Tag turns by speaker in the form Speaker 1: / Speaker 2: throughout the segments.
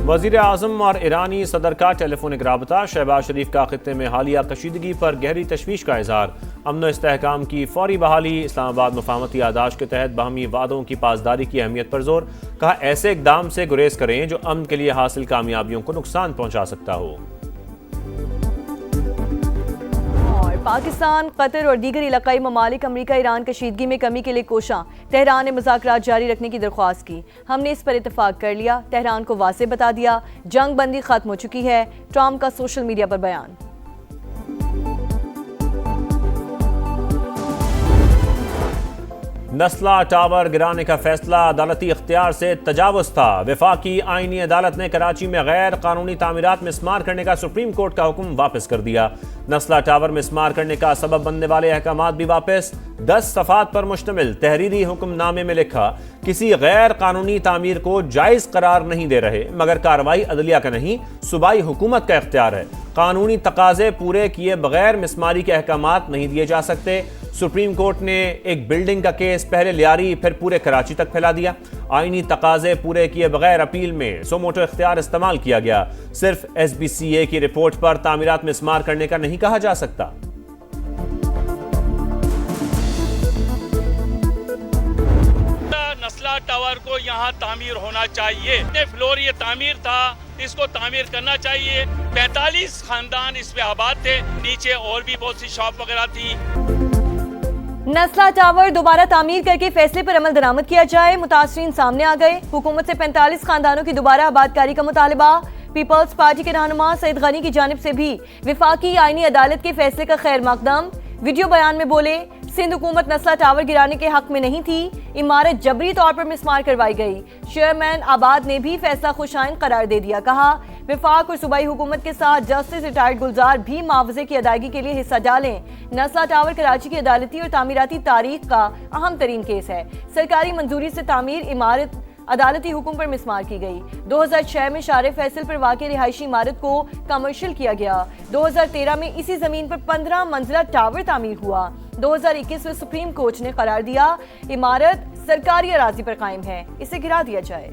Speaker 1: वज़ीर आज़म और ईरानी सदर का टेलीफोनिक राबता। शहबाज शरीफ का खित्ते में हालिया कशीदगी पर गहरी तशवीश का इजहार। अमन इस्तेहकाम की फौरी बहाली। इस्लामाबाद मुफाहमती यादाश्त के तहत बाहमी वादों की पासदारी की अहमियत पर जोर। कहा, ऐसे इकदाम से गुरेज करें जो अमन के लिए हासिल कामयाबियों को नुकसान पहुंचा सकता हो।
Speaker 2: पाकिस्तान, कतर और दीगर इलाकाई ममालिक अमरीका ईरान कशीदगी में कमी के लिए कोशां। तेहरान ने मुज़ाकरात जारी रखने की दरख्वास्त की। हमने इस पर इतफाक कर लिया। तेहरान को वाज़ेह बता दिया, जंग बंदी खत्म हो चुकी है। ट्रंप का सोशल मीडिया पर बयान।
Speaker 1: नस्ला टावर गिराने का फैसला अदालती इख्तियार से तजावुज़ था। वफाकी आईनी अदालत ने कराची में गैर कानूनी तामीरात मिसमार करने का सुप्रीम कोर्ट का हुक्म वापस कर दिया। नस्ला टावर मिसमार करने का सबब बनने वाले अहकामात भी वापस। 10 सफ़ात पर मुश्तमिल तहरीरी हुक्मनामे में लिखा, किसी गैर कानूनी तामीर को जायज़ करार नहीं दे रहे, मगर कार्रवाई अदलिया का नहीं, सूबाई हुकूमत का इख्तियार है। कानूनी तकाजे पूरे किए बगैर मिसमारी के अहकामात नहीं दिए जा सकते। सुप्रीम कोर्ट ने एक बिल्डिंग का केस पहले लियारी फिर पूरे कराची तक फैला दिया। आईनी तकाजे पूरे किए बगैर अपील में सोमोटो इख्तियार इस्तेमाल किया गया। सिर्फ SBCA की रिपोर्ट पर तामीरात मिसमार करने का नहीं कहा जा सकता।
Speaker 3: नस्ला टावर को यहाँ तामीर होना चाहिए। फ्लोर ये तामीर था, इसको तामीर करना चाहिए। 45 खानदान इस पे आबाद थे। नीचे और भी बहुत सी शॉप वगैरह थी।
Speaker 2: नस्ला टावर दोबारा तामीर करके फैसले पर अमल दरामद किया जाए। मुतासरीन सामने आ गए। हुकूमत से 45 खानदानों की दोबारा आबादकारी का मुतालबा। पीपल्स पार्टी के रहनुमा सईद गनी की जानिब से भी विफाकी आईनी अदालत के फैसले का खैर मकदम। वीडियो बयान में बोले, सिंध हुकूमत नस्ला टावर गिराने के हक में नहीं थी। इमारत जबरी तौर पर मिसमार करवाई गई। चेयरमैन आबाद ने भी फैसला खुशाइन करार दे दिया। कहा, विफाक और सूबाई हुकूमत के साथ जस्टिस रिटायर्ड गुलजार भी मुआवजे की अदायगी के लिए हिस्सा डालें। नस्ला टावर कराची की अदालती और तामीराती तारीख का अहम तरीन केस है। सरकारी मंजूरी से तामीर इमारत अदालती हुक्म पर मिसमार की गई। 2006 में शारे फैसल पर वाक़ई रिहायशी इमारत को कमर्शियल किया गया। 2013 में इसी जमीन पर 15 मंजिला टावर तामीर हुआ। 2021 में सुप्रीम कोर्ट ने करार दिया, इमारत सरकारी अराजी पर कायम है, इसे गिरा दिया जाए।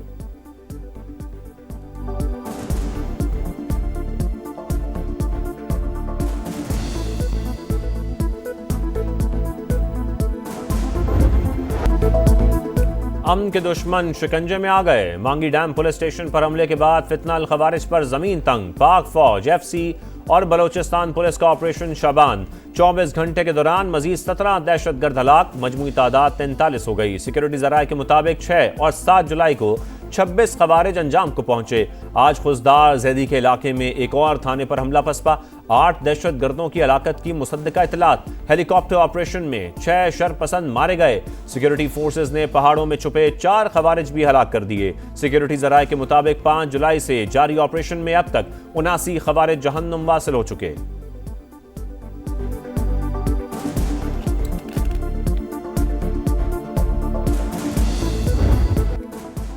Speaker 1: अमन के दुश्मन शिकंजे में आ गए। मांगी डैम पुलिस स्टेशन पर हमले के बाद फितना अल खवारिज पर जमीन तंग। पाक फौज, FC और बलोचिस्तान पुलिस का ऑपरेशन शाबान। 24 घंटे के दौरान मजीद 17 दहशतगर्द हलाक, मजमूई तादाद 43 हो गई। सिक्योरिटी जराये के मुताबिक 6 और 7 जुलाई को 26 खवारिज अंजाम को पहुंचे। आज खुजदार जैदी के इलाके में एक और थाने पर हमला पसपा। 8 दहशतगर्दों की हलाकत की मुसद्दका इतलात। हेलीकॉप्टर ऑपरेशन में 6 शरपसंद मारे गए। सिक्योरिटी फोर्सेज ने पहाड़ों में छुपे 4 खवारिज भी हलाक कर दिए। सिक्योरिटी जराये के मुताबिक 5 जुलाई से जारी ऑपरेशन में अब तक 79 खवारिज जहन्नुम वासिल हो चुके।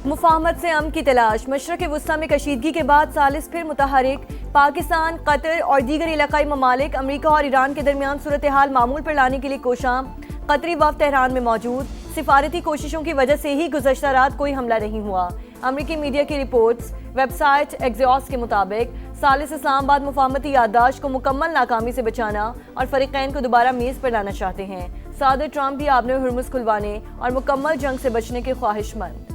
Speaker 2: मुफाहमत से अमन की तलाश। मशरक़ वुस्ता में कशीदगी के बाद सालिस फिर मुतहरिक। पाकिस्तान, कतर और दीगर इलाकाई ममालिक अमरीका और ईरान के दरमियान सूरत हाल मामूल पर लाने के लिए कोशां। कतरी वफ़द तेहरान में मौजूद। सिफारती कोशिशों की वजह से ही गुज़श्ता रात कोई हमला नहीं हुआ। अमरीकी मीडिया की रिपोर्ट्स। वेबसाइट एक्सियोस के मुताबिक सालिस इस्लामाबाद मुफाहमती याददाश्त को मुकम्मल नाकामी से बचाना और फरीक़ैन को दोबारा मेज़ पर लाना चाहते हैं। सदर ट्रंप भी आबने हुर्मुज़ खुलवाने और मुकम्मल जंग से बचने के ख्वाहिशमंद।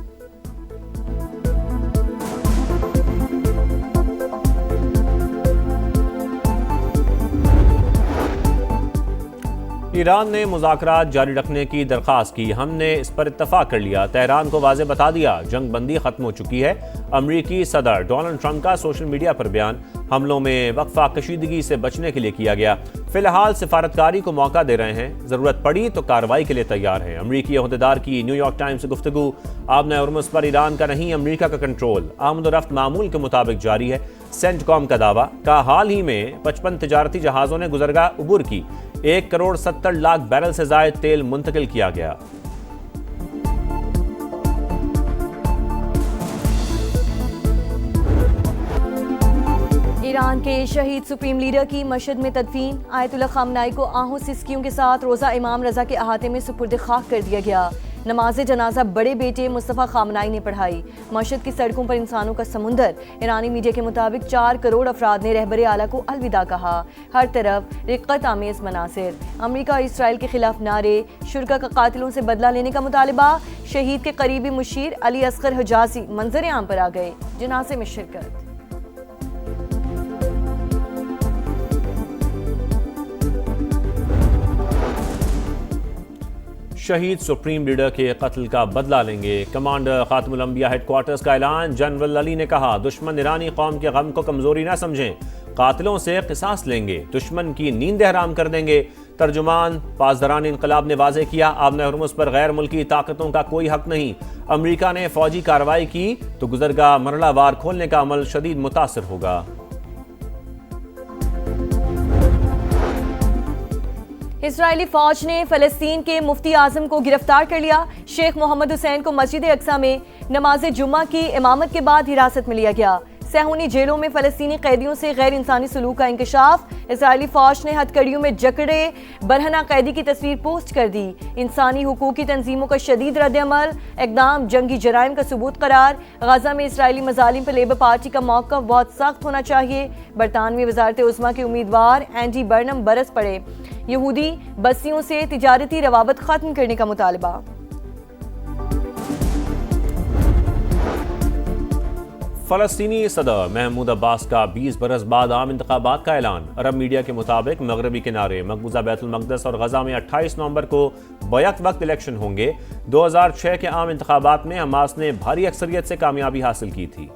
Speaker 1: ईरान ने मुज़ाकरात जारी रखने की दरख्वास्त की। हमने इस पर इत्तफाक कर लिया। तेहरान को वाज़ेह बता दिया, जंग बंदी खत्म हो चुकी है। अमरीकी सदर डोनाल्ड ट्रंप का सोशल मीडिया पर बयान। हमलों में वक्फा कशीदगी से बचने के लिए किया गया। फिलहाल सिफारतकारी को मौका दे रहे हैं, जरूरत पड़ी तो कार्रवाई के लिए तैयार हैं। अमरीकी अहदेदार की न्यूयॉर्क टाइम्स से गुफ्तगू। आबना हुर्मुज़ पर ईरान का नहीं, अमरीका का कंट्रोल। आमद-ओ-रफ्त मामूल के मुताबिक जारी है। सेंटकॉम का दावा। का हाल ही में 55 तिजारती जहाज़ों ने गुजरगाह उबूर की। 1 करोड़ 70 लाख बैरल से ज़ायद तेल मुंतकिल किया गया।
Speaker 2: ईरान के शहीद सुप्रीम लीडर की मशहद में तदफीन। आयतुल्लाह खामनाई को आहों सिस्कियों के साथ रोज़ा इमाम रज़ा के अहाते में सुपुर्द खाक कर दिया गया। नमाज जनाजा बड़े बेटे मुस्तफ़ा खामनाई ने पढ़ाई। मशहद की सड़कों पर इंसानों का समुंदर। ईरानी मीडिया के मुताबिक 4 करोड़ अफराद ने रहबर आला को अलविदा कहा। हर तरफ रिक्कत आमेज मनासिर। अमरीका और इसराइल के खिलाफ नारे। शुरका का कातिलों से बदला लेने का मुतालबा। शहीद के करीबी मुशीर अली असगर हजाजी मंजर आम पर आ गए। जनाजे में शिरकत।
Speaker 1: शहीद सुप्रीम लीडर के कत्ल का बदला लेंगे। कमांडर खातमुल अंबिया हेडक्वार्टर्स का ऐलान। जनरल अली ने कहा, दुश्मन ईरानी कौम के गम को कमजोरी न समझें, कातिलों से किसास लेंगे, दुश्मन की नींद हराम कर देंगे। तर्जुमान पासदारान इनकलाब ने वाजे किया, आबने हुर्मुज़ पर गैर मुल्की ताकतों का कोई हक नहीं। अमरीका ने फौजी कार्रवाई की तो गुजरगा मरला वार खोलने का अमल शदीद मुतासर होगा।
Speaker 2: इजरायली फौज ने फलस्तीन के मुफ्ती आजम को गिरफ्तार कर लिया। शेख मोहम्मद हुसैन को मस्जिद अक्सा में नमाज जुम्मा की इमामत के बाद हिरासत में लिया गया। सहूनी जेलों में फलस्तीनी कैदियों से गैर इंसानी सलूक का इंकशाफ। इजरायली फौज ने हथकड़ियों में जकड़े बरहना कैदी की तस्वीर पोस्ट कर दी। इंसानी हुकूक की तंजीमों का शदीद रद्द-ए-अमल। इक़दाम जंगी जराइम का सबूत करार। गजा में इसराइली मजालिम पर लेबर पार्टी का मौक़िफ़ बहुत सख्त होना चाहिए। बरतानवी वज़ारत उज़्मा के उम्मीदवार एंडी बर्नम बरस पड़े। यहूदी बस्तियों से तिजारती रवाबत खत्म करने का मुतालबा।
Speaker 1: फलस्तीनी सदर महमूद अब्बास का 20 बरस बाद आम इंतखाबात का ऐलान। अरब मीडिया के मुताबिक मगरबी किनारे मकबूजा बैतुल मक़दस और गजा में 28 नवंबर को बैक वक्त इलेक्शन होंगे। 2006 के आम इंतखाबात में हमास ने भारी अक्सरियत से कामयाबी हासिल की थी।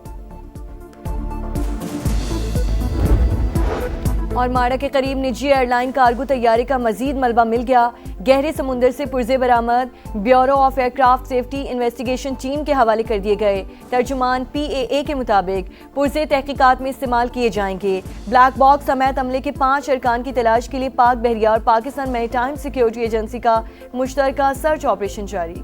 Speaker 2: और माड़ा के करीब निजी एयरलाइन कार्गो तैयारे का मजीद मलबा मिल गया। गहरे समुंदर से पुर्जे बरामद। Bureau of aircraft safety investigation team के हवाले कर दिए गए। तर्जुमान PAA के मुताबिक पुर्जे तहकीकात में इस्तेमाल किए जाएंगे। ब्लैक बॉक्स समेत अमले के 5 अरकान की तलाश के लिए पाक बहरिया और पाकिस्तान मैरीटाइम सिक्योरिटी एजेंसी का मुश्तरका सर्च ऑपरेशन जारी।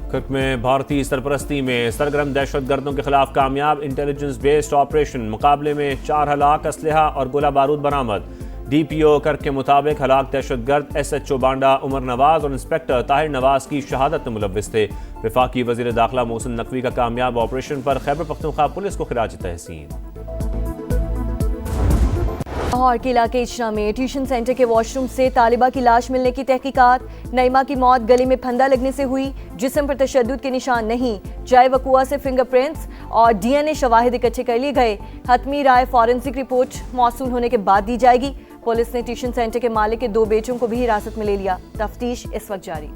Speaker 1: कुर्क में भारतीय सरपरस्ती में सरगर्म दहशतगर्दों के खिलाफ कामयाब इंटेलिजेंस बेस्ड ऑपरेशन। मुकाबले में 4 हलाक असलहा और गोला बारूद बरामद। DPO कर्क के मुताबिक हलाक दहशतगर्द SHO बांडा उमर नवाज और इंस्पेक्टर ताहिर नवाज की शहादत में मुलव्विस थे। वफाकी वजीर दाखिला मोहसिन नकवी का कामयाब ऑपरेशन पर खैबर पख्तूनख्वा पुलिस को खिराज तहसीन।
Speaker 2: लाहौर के इलाके इचना में ट्यूशन सेंटर के वॉशरूम से तालिबा की लाश मिलने की तहकीकात। नईमा की मौत गले में फंदा लगने से हुई। जिस्म पर तशद्दुद के निशान नहीं। जाए वकुआ से फिंगरप्रिंट्स और DNA शवाहिद इकट्ठे कर लिए गए। हतमी राय फॉरेंसिक रिपोर्ट मौसूल होने के बाद दी जाएगी। पुलिस ने ट्यूशन सेंटर के मालिक के 2 बेटों को भी हिरासत में ले लिया। तफ्तीश इस वक्त जारी।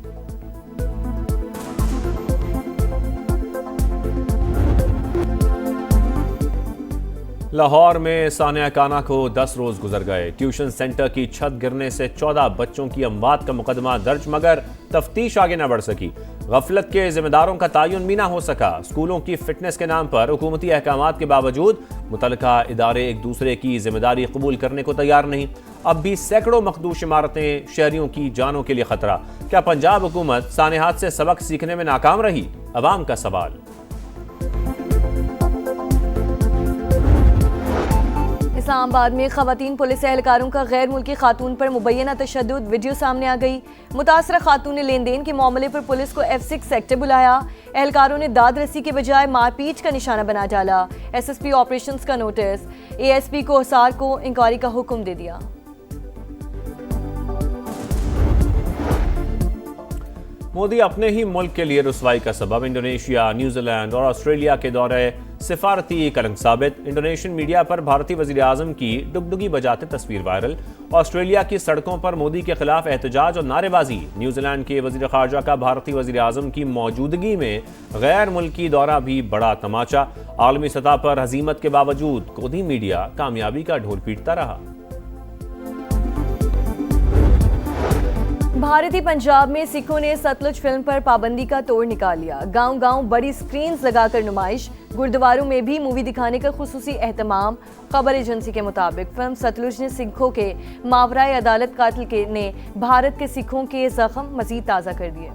Speaker 1: लाहौर में सानिया काना को 10 रोज गुजर गए। ट्यूशन सेंटर की छत गिरने से 14 बच्चों की अमवात का मुकदमा दर्ज, मगर तफ्तीश आगे न बढ़ सकी। गफलत के जिम्मेदारों का तयन भी ना हो सका। स्कूलों की फिटनेस के नाम पर हुकूमती अहकामात के बावजूद मुतलका इदारे एक दूसरे की जिम्मेदारी कबूल करने को तैयार नहीं। अब भी सैकड़ों मखदूश इमारतें, शहरियों की जानों के लिए खतरा। क्या पंजाब हुकूमत सानेहात से सबक सीखने में नाकाम रही? अवाम का सवाल।
Speaker 2: इस्लामाबाद में खवातीन पुलिस एहलकारों का गैर मुल्की खातून पर मुबैना तशद्दुद वीडियो सामने आ गई। मुतासरा खातून ने लेन देन के मामले पर पुलिस को F6 सेक्टर बुलाया। एहलकारों ने दाद रसी के बजाय मारपीट का निशाना बना डाला। SSP ऑपरेशंस का नोटिस। ASP को हिसार को इंक्वायरी का हुक्म दे दिया।
Speaker 1: मोदी अपने ही मुल्क के लिए रुसवाई का सबब। इंडोनेशिया, न्यूजीलैंड और ऑस्ट्रेलिया के दौरे सिफारती कलंक साबित। इंडोनेशियन मीडिया पर भारतीय वजीर आजम की डुगडुगी बजाते तस्वीर वायरल। ऑस्ट्रेलिया की सड़कों पर मोदी के खिलाफ एहतजाज और नारेबाजी। न्यूजीलैंड के वजीर खारजा का भारतीय वजीर आजम की मौजूदगी में गैर मुल्की दौरा भी बड़ा तमाचा। आलमी सतह पर हजीमत के बावजूद गोदी मीडिया कामयाबी का ढोल पीटता रहा।
Speaker 2: भारतीय पंजाब में सिखों ने सतलुज फिल्म पर पाबंदी का तोड़ निकाल लिया। गांव-गांव बड़ी स्क्रीन्स लगाकर नुमाइश। गुरुद्वारों में भी मूवी दिखाने का खुसूसी एहतमाम। खबर एजेंसी के मुताबिक फिल्म सतलुज ने सिखों के मावराए अदालत कातिल ने भारत के सिखों के जख्म मजीद ताज़ा कर दिए।